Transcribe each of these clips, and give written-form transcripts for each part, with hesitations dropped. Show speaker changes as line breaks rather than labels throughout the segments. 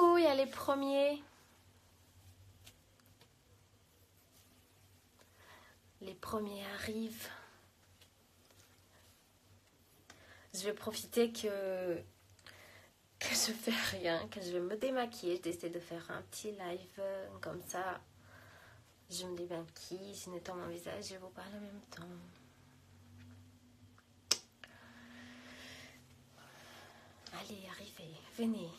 Coucou, il y a les premiers. Les premiers arrivent. Je vais profiter que je fais rien, que je vais me démaquiller. J'essaie de faire un petit live comme ça. Je me démaquille, je nettoie mon visage, je vous parle en même temps. Allez, arrivez, venez.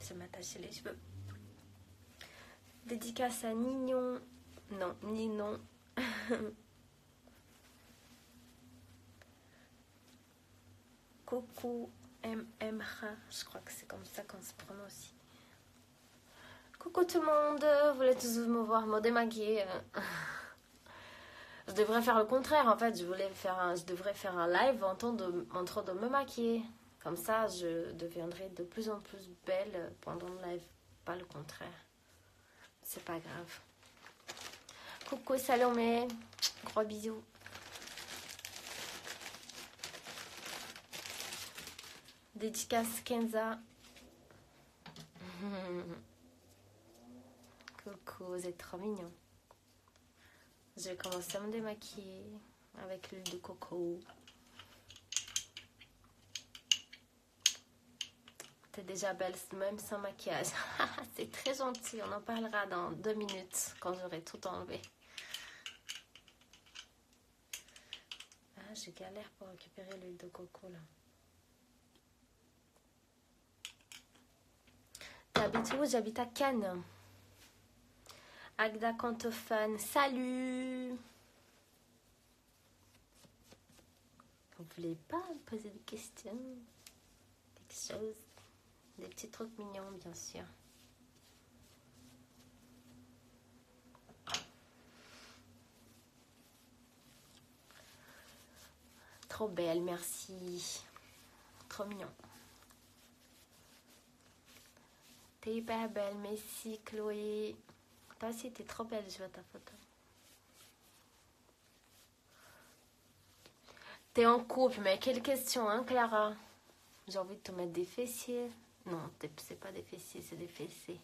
Je vais m'attacher les cheveux. Dédicace à Nignon. Non, Ninon. Coucou MMRA. Je crois que c'est comme ça qu'on se prononce. Coucou tout le monde. Vous voulez tous me voir me démaquiller. Je devrais faire le contraire en fait. Je devrais faire un live en train de me maquiller. Comme ça, je deviendrai de plus en plus belle pendant le live. Pas le contraire. C'est pas grave. Coucou Salomé. Gros bisous. Dédicace Kenza. Coucou, vous êtes trop mignons. Je vais commencer à me démaquiller avec l'huile de coco. T'es déjà belle même sans maquillage. C'est très gentil, on en parlera dans 2 minutes quand j'aurai tout enlevé. Ah, je galère pour récupérer l'huile de coco là. T'habites où? J'habite à Cannes. Agda Cantofan, salut! Vous voulez pas me poser des questions? Quelque chose? Des petits trucs mignons, bien sûr. Trop belle, merci. Trop mignon. T'es hyper belle, merci Chloé. Toi aussi, t'es trop belle, je vois ta photo. T'es en couple, mais quelle question, hein, Clara? J'ai envie de te mettre des fessiers. Non, c'est pas des fessiers, c'est des fessiers.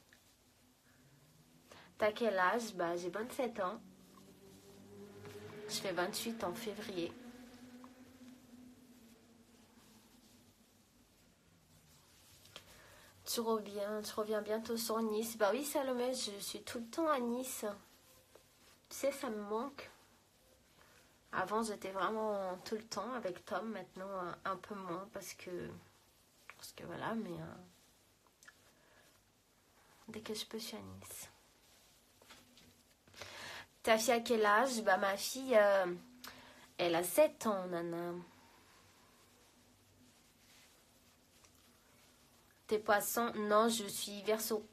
T'as quel âge? Bah, j'ai 27 ans. Je fais 28 en février. Tu reviens bientôt sur Nice. Bah oui, Salomé, je suis tout le temps à Nice. Tu sais, ça me manque. Avant, j'étais vraiment tout le temps avec Tom. Maintenant, un peu moins parce que voilà, mais dès que je peux, je suis à Nice. Ta fille à quel âge? Bah ma fille, elle a 7 ans, Nana. T'es poisson? Non, je suis Verseau.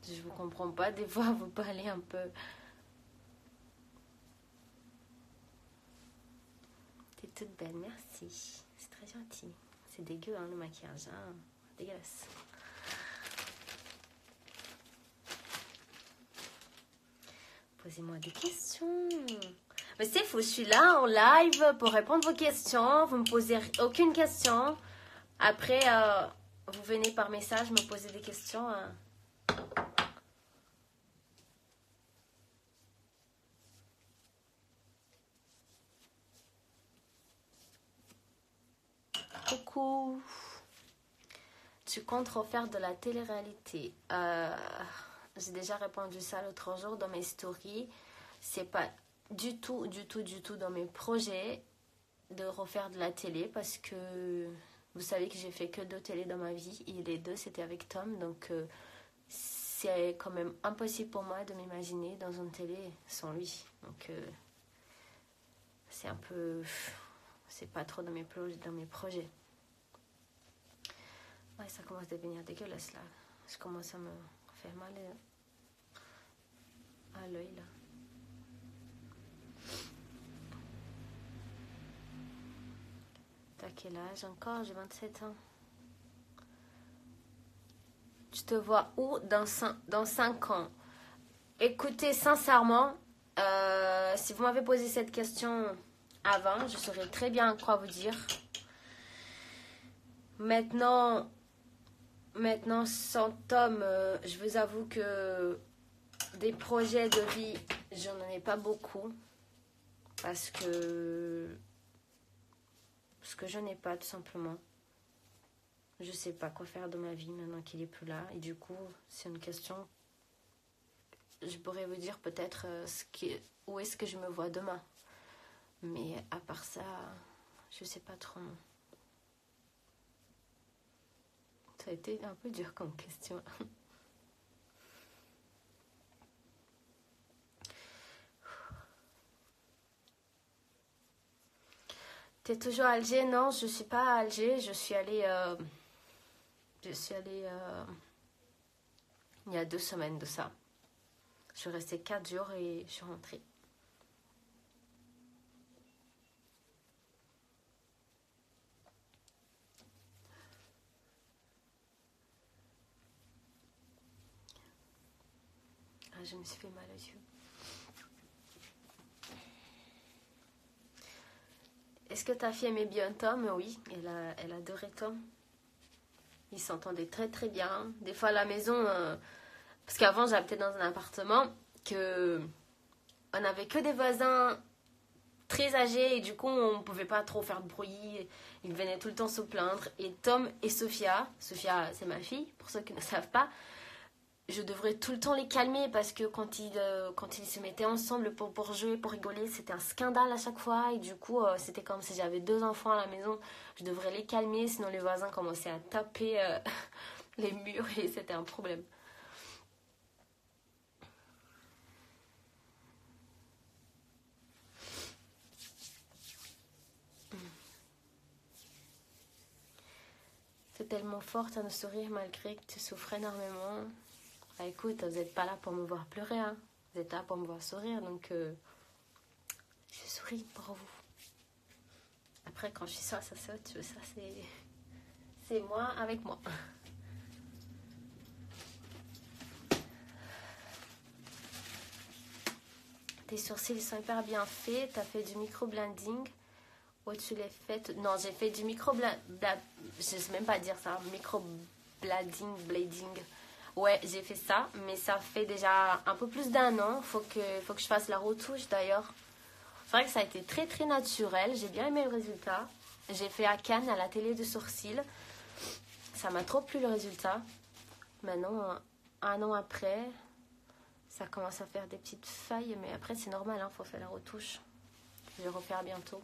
Je vous comprends pas, des fois vous parlez un peu. T'es toute belle, merci. C'est très gentil. C'est dégueu hein, le maquillage, hein. Dégueulasse. Posez-moi des questions. Mais c'est fou, je suis là en live pour répondre vos questions. Vous me posez aucune question. Après, vous venez par message me poser des questions. Coucou. Tu comptes refaire de la télé-réalité? J'ai déjà répondu ça l'autre jour dans mes stories. C'est pas du tout dans mes projets de refaire de la télé parce que vous savez que j'ai fait que 2 télés dans ma vie et les 2 c'était avec Tom, donc c'est quand même impossible pour moi de m'imaginer dans une télé sans lui. Donc c'est un peu, c'est pas trop dans mes projets. Ouais, ça commence à devenir dégueulasse là. Je commence à me faire mal à l'œil là. T'as quel âge encore? J'ai 27 ans. Tu te vois où dans 5 ans? Écoutez, sincèrement, si vous m'avez posé cette question avant, je saurais très bien quoi vous dire. Maintenant sans Tom, je vous avoue que des projets de vie, j'en ai pas beaucoup. Parce que je n'ai pas, tout simplement. Je sais pas quoi faire de ma vie maintenant qu'il est plus là. Et du coup, c'est une question. Je pourrais vous dire peut-être où est-ce que je me vois demain. Mais à part ça, je sais pas trop. Ça a été un peu dur comme question. T'es toujours à Alger? Non, je suis pas à Alger. Je suis allée il y a 2 semaines de ça. Je suis restée 4 jours et je suis rentrée. Ah, je me suis fait mal aux yeux. Est-ce que ta fille aimait bien Tom? Oui, elle adorait Tom. Ils s'entendaient très très bien. Des fois à la maison, parce qu'avant j'habitais dans un appartement que on n'avait que des voisins très âgés et du coup on pouvait pas trop faire de bruit. Ils venaient tout le temps se plaindre. Et Tom et Sophia c'est ma fille, pour ceux qui ne savent pas, je devrais tout le temps les calmer parce que quand ils se mettaient ensemble pour jouer, pour rigoler, c'était un scandale à chaque fois. Et du coup, c'était comme si j'avais 2 enfants à la maison. Je devrais les calmer, sinon les voisins commençaient à taper les murs et c'était un problème. C'est tellement fort à nos sourire malgré que tu souffres énormément. Ah, écoute, vous n'êtes pas là pour me voir pleurer, hein. Vous êtes là pour me voir sourire, donc je souris pour vous. Après, quand je suis ça saute, ça c'est moi avec moi. Tes sourcils sont hyper bien faits. T'as fait du micro-blending. Où tu l'as fait? Non, j'ai fait du micro-blending. Je sais même pas dire ça. Blading. Ouais, j'ai fait ça. Mais ça fait déjà un peu plus d'1 an. Faut que je fasse la retouche d'ailleurs. C'est vrai que ça a été très très naturel. J'ai bien aimé le résultat. J'ai fait à Cannes à la télé de sourcils. Ça m'a trop plu le résultat. Maintenant, 1 an après, ça commence à faire des petites failles. Mais après, c'est normal, hein, faut faire la retouche. Je vais refaire bientôt.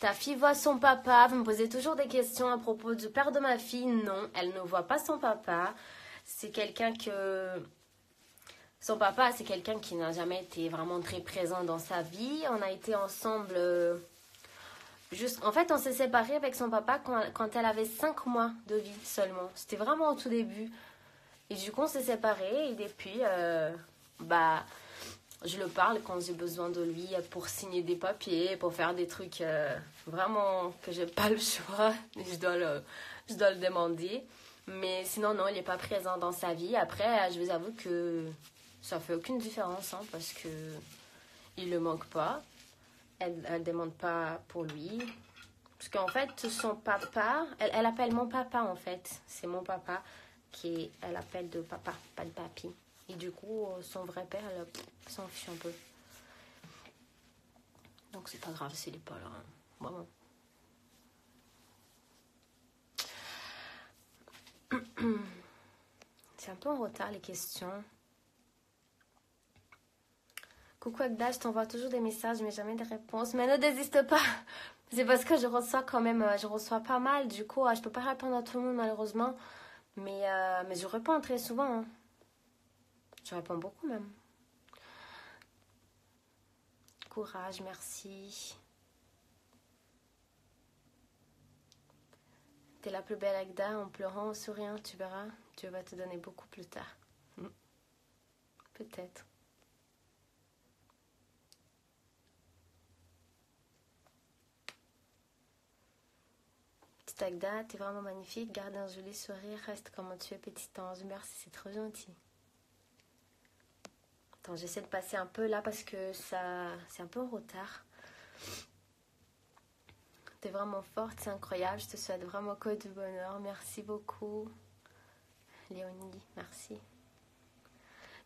Ta fille voit son papa. Vous me posez toujours des questions à propos du père de ma fille. Non, elle ne voit pas son papa. C'est quelqu'un que... Son papa, c'est quelqu'un qui n'a jamais été vraiment très présent dans sa vie. On a été ensemble... En fait, on s'est séparés avec son papa quand elle avait 5 mois de vie seulement. C'était vraiment au tout début. Et du coup, on s'est séparés. Et depuis, je le parle quand j'ai besoin de lui pour signer des papiers, pour faire des trucs vraiment que j'ai pas le choix. Je dois le demander. Mais sinon, non, il n'est pas présent dans sa vie. Après, je vous avoue que ça fait aucune différence, hein, parce que il le manque pas. Elle demande pas pour lui. Parce qu'en fait, son papa, elle appelle mon papa en fait. C'est mon papa elle appelle de papa, pas de papy. Et du coup, son vrai père, elle s'en fiche un peu. Donc c'est pas grave s'il est pas là. Hein. Vraiment. C'est un peu en retard les questions. Coucou Agda, je t'envoie toujours des messages mais jamais de réponses. Mais ne désiste pas. C'est parce que je reçois quand même, je reçois pas mal. Du coup, je peux pas répondre à tout le monde malheureusement. Mais je réponds très souvent. Hein. Je réponds beaucoup même. Courage, merci. T'es la plus belle Agda, en pleurant, en souriant, tu verras. Dieu va te donner beaucoup plus tard. Peut-être. Tagda, t'es vraiment magnifique. Garde un joli sourire. Reste comme tu es, petit ange. Merci, c'est trop gentil. Attends, j'essaie de passer un peu là parce que ça, c'est un peu en retard. T'es vraiment forte, c'est incroyable. Je te souhaite vraiment que du bonheur. Merci beaucoup. Léonie, merci.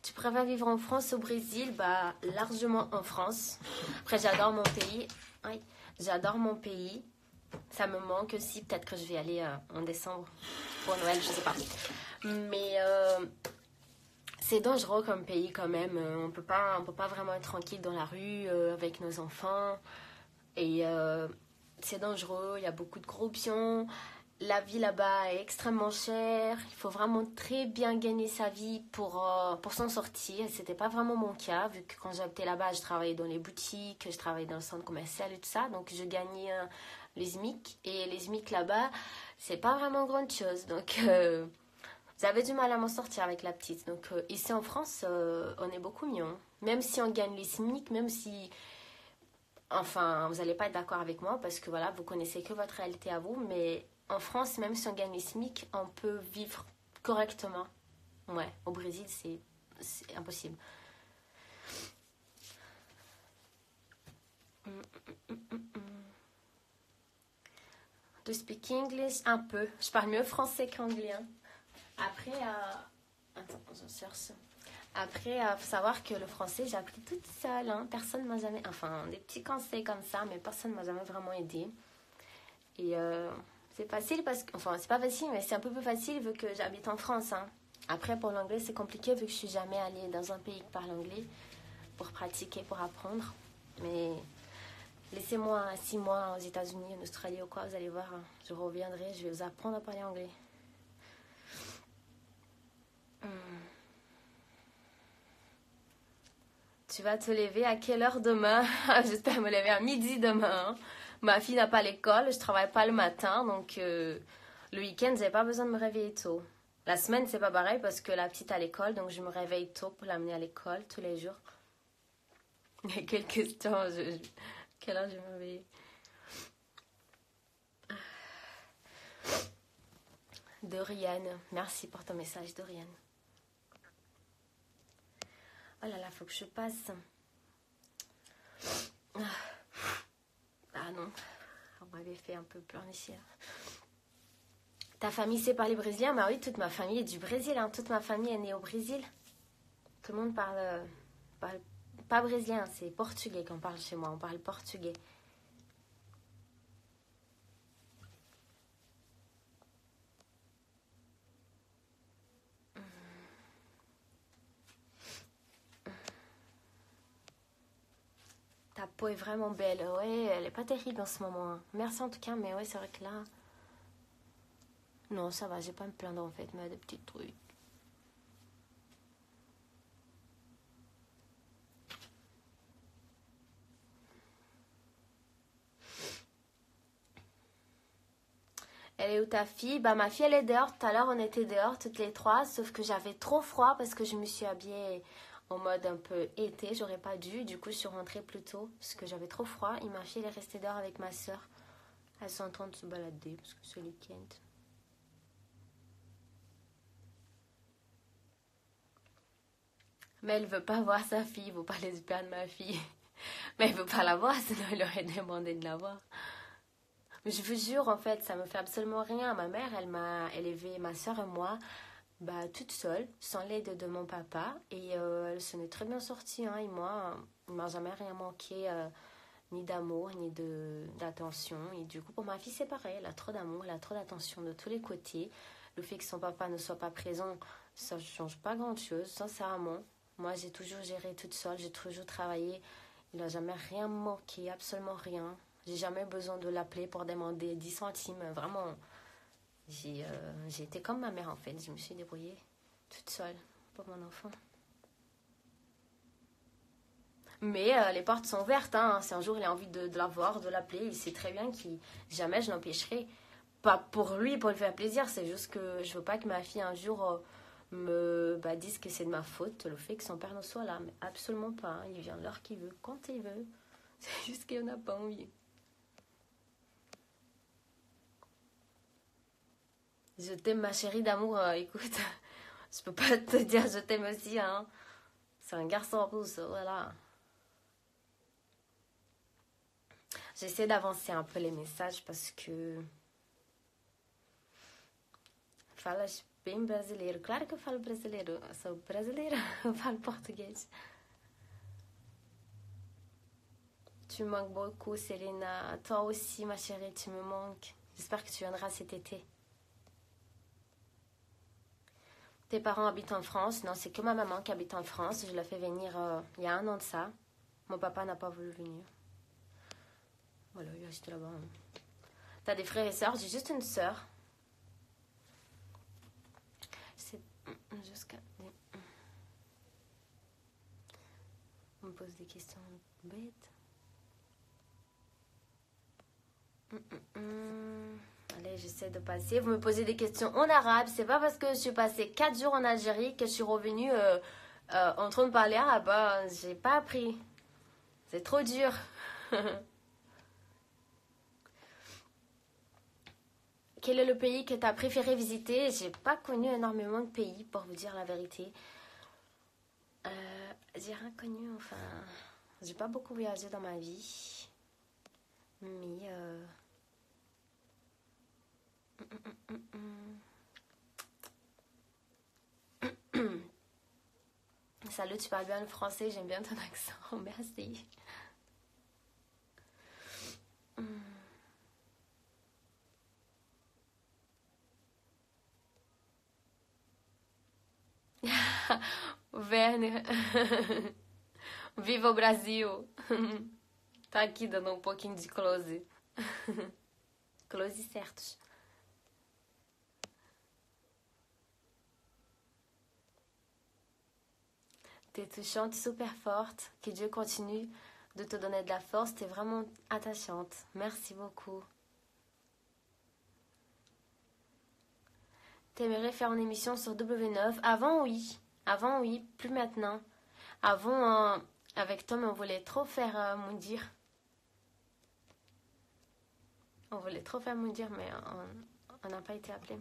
Tu préfères vivre en France ou au Brésil? Bah, largement en France. Après, j'adore mon pays. Oui, j'adore mon pays. Ça me manque aussi. Peut-être que je vais aller en décembre pour Noël, je sais pas. Mais c'est dangereux comme pays quand même. On peut pas vraiment être tranquille dans la rue avec nos enfants. Et c'est dangereux. Il y a beaucoup de corruption. La vie là-bas est extrêmement chère. Il faut vraiment très bien gagner sa vie pour s'en sortir. C'était pas vraiment mon cas, vu que quand j'habitais là-bas, je travaillais dans les boutiques, je travaillais dans le centre commercial et tout ça. Donc, je gagnais les SMIC. Et les SMIC là-bas, c'est pas vraiment grande chose. Donc, j'avais du mal à m'en sortir avec la petite. Donc, ici en France, on est beaucoup mieux. Hein. Même si on gagne les SMIC, même si... Enfin, vous n'allez pas être d'accord avec moi parce que voilà, vous connaissez que votre réalité à vous, mais en France, même si on gagne les SMIC, on peut vivre correctement. Ouais, au Brésil, c'est impossible. Do you speak English? Un peu. Je parle mieux français qu'anglais. Hein. Après, attends, j'en cherche. Après, il faut savoir que le français, j'ai appris toute seule. Hein. Personne ne m'a jamais... Enfin, des petits conseils comme ça, mais personne ne m'a jamais vraiment aidée. Et c'est facile parce que... Enfin, c'est pas facile, mais c'est un peu plus facile vu que j'habite en France. Hein. Après, pour l'anglais, c'est compliqué vu que je suis jamais allée dans un pays qui parle anglais pour pratiquer, pour apprendre. Mais laissez-moi 6 mois aux États-Unis, en Australie ou quoi, vous allez voir. Hein. Je reviendrai, je vais vous apprendre à parler anglais. Tu vas te lever à quelle heure demain? J'espère me lever à midi demain. Hein. Ma fille n'a pas l'école, je travaille pas le matin, donc le week-end, j'ai pas besoin de me réveiller tôt. La semaine, c'est pas pareil parce que la petite a l'école, donc je me réveille tôt pour l'amener à l'école tous les jours. Quelle question, quelle heure je me réveille? Doriane, merci pour ton message, Doriane. Oh là là, faut que je passe. Ah non, on m'avait fait un peu pleurnicher. Ta famille sait parler brésilien? Bah oui, toute ma famille est du Brésil. Hein. Toute ma famille est née au Brésil. Tout le monde parle pas brésilien, c'est portugais qu'on parle chez moi. On parle portugais. Ta peau est vraiment belle. Ouais, elle est pas terrible en ce moment. Hein. Merci en tout cas, mais ouais, c'est vrai que là... Non, ça va, j'ai pas à me plaindre en fait, mais des petits trucs. Elle est où ta fille? Bah ma fille elle est dehors. Tout à l'heure on était dehors toutes les trois, sauf que j'avais trop froid parce que je me suis habillée en mode un peu été. J'aurais pas dû, du coup je suis rentrée plus tôt parce que j'avais trop froid. Et ma fille elle est restée dehors avec ma soeur. Elles sont en train de se balader parce que c'est le week-end. Mais elle veut pas voir sa fille, vous parlez super de ma fille. Mais elle veut pas la voir, sinon elle aurait demandé de la voir. Je vous jure, en fait, ça me fait absolument rien. Ma mère, elle m'a élevé ma soeur et moi, bah, toute seule, sans l'aide de mon papa. Et elle s'en est très bien sortie, hein. Et moi, il m'a jamais rien manqué, ni d'amour, ni d'attention. Et du coup, pour ma fille, c'est pareil. Elle a trop d'amour, elle a trop d'attention de tous les côtés. Le fait que son papa ne soit pas présent, ça ne change pas grand-chose, sincèrement. Moi, j'ai toujours géré toute seule, j'ai toujours travaillé. Il n'a jamais rien manqué, absolument rien. J'ai jamais besoin de l'appeler pour demander 10 centimes. Vraiment, j'ai été comme ma mère en fait. Je me suis débrouillée toute seule pour mon enfant. Mais les portes sont ouvertes. Hein. Si un jour il a envie de la voir, de l'appeler, il sait très bien que jamais je l'empêcherai. Pas pour lui, pour lui faire plaisir. C'est juste que je veux pas que ma fille un jour me dise que c'est de ma faute le fait que son père ne soit là. Mais absolument pas. Hein. Il vient l'heure qu'il veut, quand il veut. C'est juste qu'il n'a pas envie. Je t'aime, ma chérie d'amour. Écoute, je peux pas te dire je t'aime aussi, hein. C'est un garçon en plus, voilà. J'essaie d'avancer un peu les messages parce que... Falas bem brasileiro. Claro que eu falo brasileiro. Eu sou brasileira. Eu falo português. Tu me manques beaucoup, Selena. Toi aussi, ma chérie, tu me manques. J'espère que tu viendras cet été. Tes parents habitent en France? Non, c'est que ma maman qui habite en France. Je l'ai fait venir il y a 1 an de ça. Mon papa n'a pas voulu venir. Voilà, il est resté là-bas. T'as des frères et sœurs? J'ai juste une sœur. C'est jusqu'à... On me pose des questions bêtes. Allez, j'essaie de passer. Vous me posez des questions en arabe. C'est pas parce que je suis passée 4 jours en Algérie que je suis revenue en train de parler arabe. J'ai pas appris. C'est trop dur. Quel est le pays que tu as préféré visiter? J'ai pas connu énormément de pays, pour vous dire la vérité. J'ai rien connu, enfin... J'ai pas beaucoup voyagé dans ma vie. Mais... Salut, tu parles bien le français, j'aime bien ton accent, merci. Werner, viva o Brasil. Tá aqui dando um pouquinho de close. Close certos. T'es touchante, super forte. Que Dieu continue de te donner de la force. T'es vraiment attachante. Merci beaucoup. T'aimerais faire une émission sur W9? Avant, oui. Avant, oui. Plus maintenant. Avant, avec Tom, on voulait trop faire Moundir. On voulait trop faire Moundir, mais on n'a pas été appelé.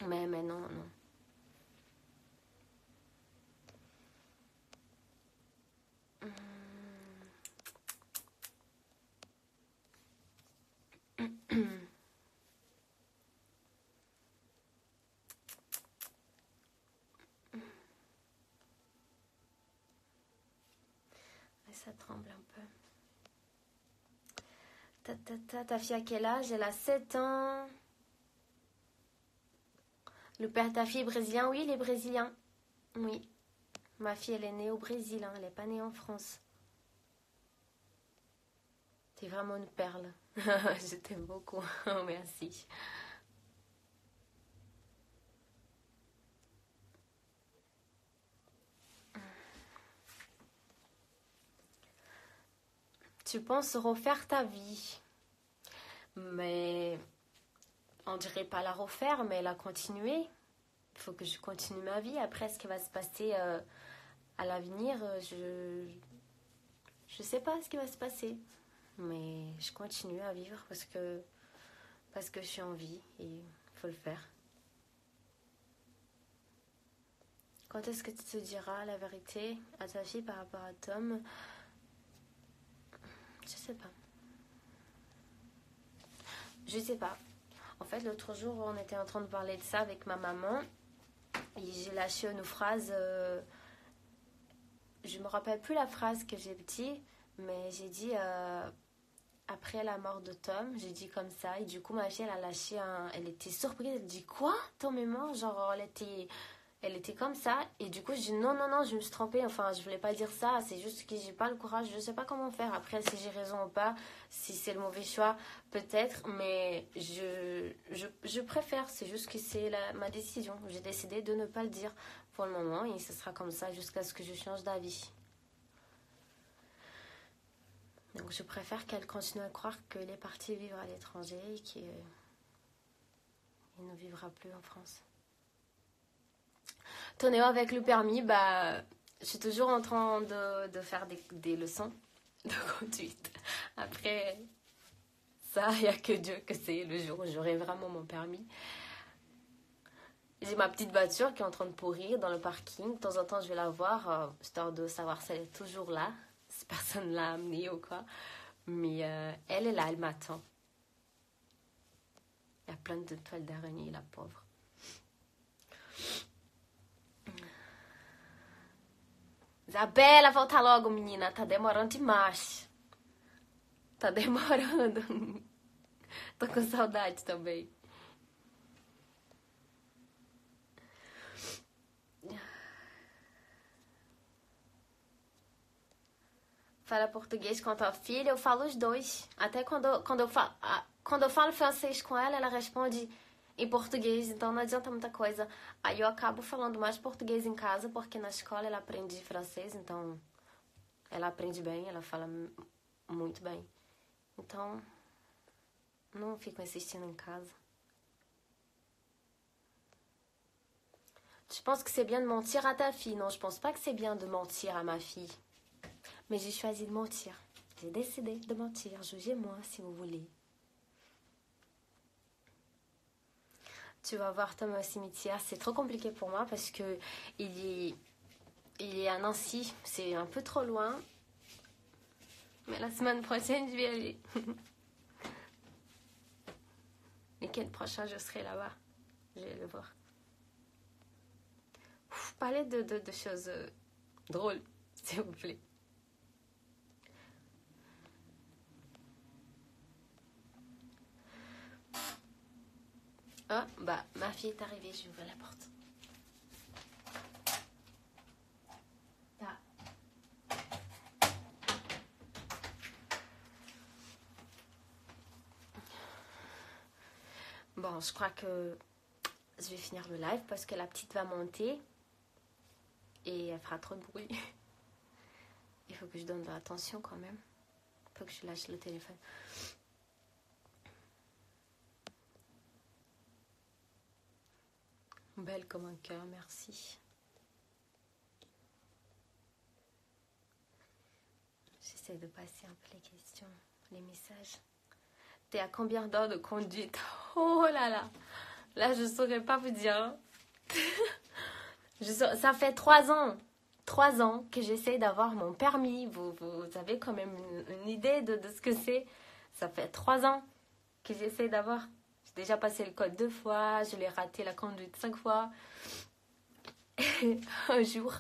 Mais non, non. Ça tremble un peu. Ta fille à quel âge? Elle a 7 ans. Le père de ta fille est brésilien? Oui, il est brésilien. Oui. Ma fille, elle est née au Brésil, hein. Elle n'est pas née en France. T'es vraiment une perle. Je t'aime beaucoup. Merci. Tu penses refaire ta vie? Mais on dirait pas la refaire, mais la continuer. Il faut que je continue ma vie. Après, ce qui va se passer à l'avenir, je sais pas ce qui va se passer. Mais je continue à vivre parce que je suis en vie et il faut le faire. Quand est-ce que tu te diras la vérité à ta fille par rapport à Tom? Je sais pas. Je sais pas. En fait, l'autre jour, on était en train de parler de ça avec ma maman. Et j'ai lâché une phrase. Je me rappelle plus la phrase que j'ai dit, mais j'ai dit après la mort de Tom, j'ai dit comme ça. Et du coup, ma fille, elle a lâché elle était surprise. Elle dit quoi? Tom est mort? Genre, elle était comme ça. Et du coup, je dis non, je me suis trompée. Enfin, je voulais pas dire ça. C'est juste que j'ai pas le courage. Je sais pas comment faire. Après, si j'ai raison ou pas, si c'est le mauvais choix, peut-être. Mais je préfère. C'est juste que c'est ma décision. J'ai décidé de ne pas le dire pour le moment. Et ce sera comme ça jusqu'à ce que je change d'avis. Donc, je préfère qu'elle continue à croire qu'elle est partie vivre à l'étranger et qu'elle ne vivra plus en France. Tonéo avec le permis, je suis toujours en train de faire des leçons de conduite. Après, Ça, il n'y a que Dieu que c'est le jour où j'aurai vraiment mon permis. J'ai ma petite voiture qui est en train de pourrir dans le parking. De temps en temps, je vais la voir, histoire de savoir si elle est toujours là. Si personne l'a amenée ou quoi. Mais elle est là, elle m'attend. Il y a plein de toiles d'araignée, la pauvre. Isabela, volta logo, menina. Tá demorando demais. Tá demorando. Tô com saudade também. Fala português com a tua filha, eu falo os dois. Até quando eu falo francês com ela, ela responde em português, então não adianta muita coisa. Aí eu acabo falando mais português em casa, porque na escola ela aprende francês, então ela aprende bem, ela fala muito bem. Então, não fico insistindo em casa. Je pense que c'est bien de mentir à ta fille. Non, je pense pas que c'est bien de mentir à ma fille. Mais j'ai choisi de mentir. J'ai décidé de mentir. Jugez-moi si vous voulez. Tu vas voir Tom au cimetière. C'est trop compliqué pour moi parce que il est à Nancy. C'est un peu trop loin. Mais la semaine prochaine, je vais aller. Le week-end prochain, je serai là-bas. Je vais le voir. Parlez de choses drôles, s'il vous plaît. Ah, bah, ma fille est arrivée, je vais ouvrir la porte. Bon, je crois que je vais finir le live parce que la petite va monter et elle fera trop de bruit. Il faut que je donne de l'attention quand même. Il faut que je lâche le téléphone. Belle comme un cœur, merci. J'essaie de passer un peu les questions, les messages. T'es à combien d'heures de conduite? Oh là là. Là, je ne saurais pas vous dire. Ça fait 3 ans. 3 ans que j'essaie d'avoir mon permis. Vous avez quand même une idée de ce que c'est. Ça fait 3 ans que j'essaie d'avoir. J'ai déjà passé le code 2 fois. Je l'ai raté la conduite 5 fois. un jour,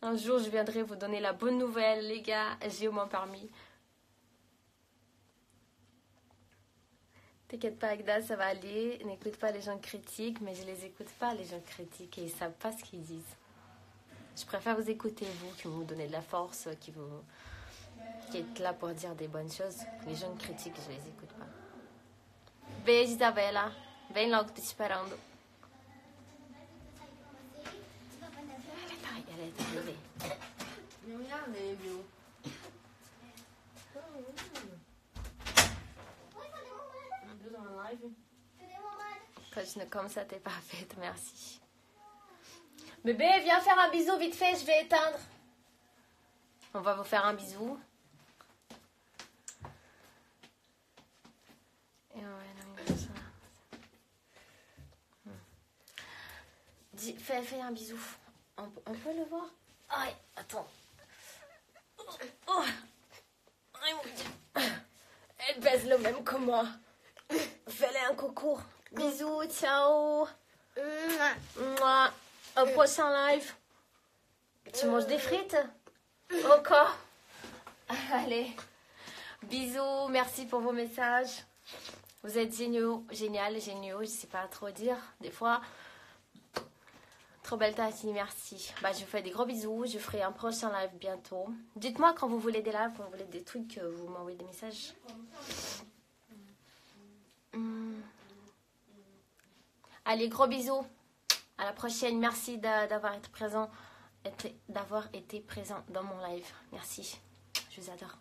je viendrai vous donner la bonne nouvelle, les gars. J'ai eu mon permis. T'inquiète pas, Agda, ça va aller. N'écoute pas les gens critiques, mais je les écoute pas, les gens critiques, et ils savent pas ce qu'ils disent. Je préfère vous écouter, vous, qui vous donnez de la force, qui êtes là pour dire des bonnes choses. Les gens critiques, je les écoute pas. Beijo, Isabela. Vem logo, tô te esperando. Elle est arrivée. Continue comme ça, t'es parfaite, merci. Bébé, viens faire un bisou vite fait, je vais éteindre. On va vous faire un bisou. Et fais un bisou. On peut le voir? Aïe, attends. Oh. Aïe, mon Dieu. Elle pèse le même que moi. Fais-le un coucou. Bisous, ciao. Mouah. Au prochain live. Tu manges des frites? Encore? Allez. Bisous, merci pour vos messages. Vous êtes géniaux, géniaux, je sais pas trop dire. Des fois, trop belle Tati, merci. Bah, je vous fais des gros bisous. Je ferai un prochain live bientôt. Dites-moi quand vous voulez des lives, quand vous voulez des trucs, vous m'envoyez des messages. Allez, gros bisous. À la prochaine. Merci d'avoir été présent dans mon live. Merci. Je vous adore.